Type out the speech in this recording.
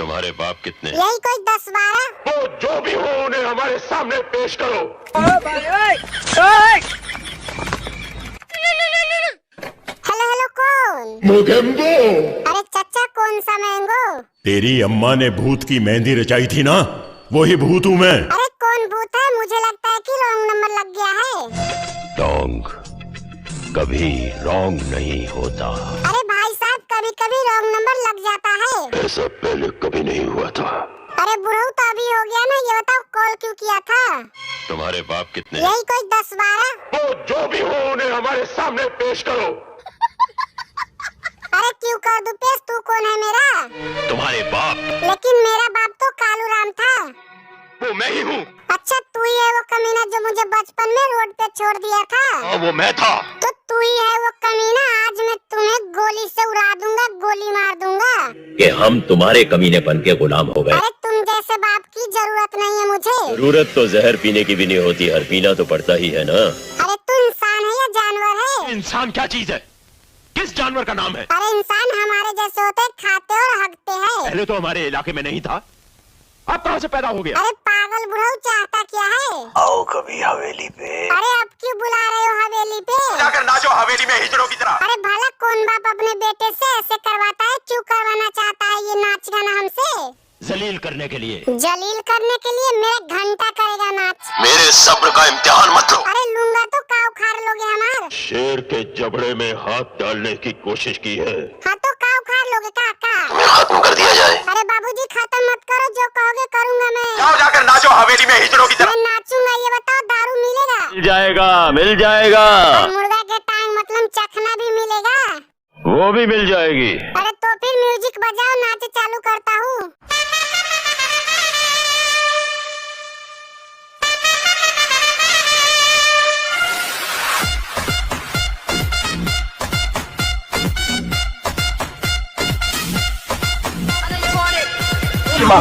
तुम्हारे बाप कितने? यही कोई 10-12। वो जो भी हो उन्हें हमारे सामने पेश करो। हेलो हेलो, कौन? मोगेम्बो। अरे चचा, कौन सा मैंगो? तेरी अम्मा ने भूत की मेहंदी रचाई थी ना, वही भूत हूँ मैं। अरे कौन भूत है? मुझे लगता है कि रॉन्ग नंबर लग गया है। रॉन्ग कभी रॉन्ग नहीं होता। अरे भाई साहब, कभी कभी रॉन्ग नंबर लग जाता है। ऐसा पहले कभी नहीं हुआ था। अरे बुढ़ऊ तो अभी हो गया ना, ये बताओ कॉल क्यों किया था? तुम्हारे बाप कितने? यही कोई 10-12। वो जो भी हो उन्हें हमारे सामने पेश करो। अरे क्यों कर दूं पेश? तू कौन है मेरा? तुम्हारे बाप? लेकिन मेरा बाप तो कालू राम था। वो मैं ही हूँ। अच्छा, तू ही है वो कमीना जो मुझे बचपन में रोड पे छोड़ दिया था? हाँ, वो मैं था। तो तू ही है वो कमीना, आज मैं तुम्हें गोली से उड़ा दूंगा, गोली मार दूंगा। कि हम तुम्हारे कमीनेपन के गुलाम हो गए। अरे तुम जैसे बाप की जरूरत नहीं है मुझे। जरूरत तो जहर पीने की भी नहीं होती, हर पीना तो पड़ता ही है ना। अरे तू इंसान है या जानवर है? इंसान क्या चीज है? किस जानवर का नाम है? अरे इंसान हमारे जैसे होते, खाते और हगते हैं। पहले तो हमारे इलाके में नहीं था, अब कहाँ से पैदा हो गया? अरे पागल बुढ़ऊ, चाहता क्या है? आओ कभी हवेली पे। अरे अब क्यों बुला रहे हो हवेली पे? जाकर नाचो हवेली में हिजड़ों की तरह। अरे भला कौन बाप अपने बेटे से ऐसे करवाता है? क्यों करवाना चाहता है ये नाच गाना हमसे? जलील करने के लिए। जलील करने के लिए? मेरा घंटा करेगा नाच। मेरे सब्र का इम्तिहान मत लो। अरे लूंगा तो काव खार लोगे हमार। शेर के जबड़े में हाथ डालने की कोशिश की है। हाँ तो काव खार लोगे काका। तुम्हें खत्म कर दिया जाए। अरे बाबूजी खत्म मत करो, जो कहोगे करूंगा मैं। जाओ जाकर नाचो हवेली में हिजड़ों की मैं नाचूंगा, ये बताओ दारू मिलेगा? मिल जाएगा, मिल जाएगा। और मुर्गा के टांग मतलब चखना भी मिलेगा? वो भी मिल जाएगी। अरे तो फिर म्यूजिक बजाओ, नाच चालू करता हूँ। माँ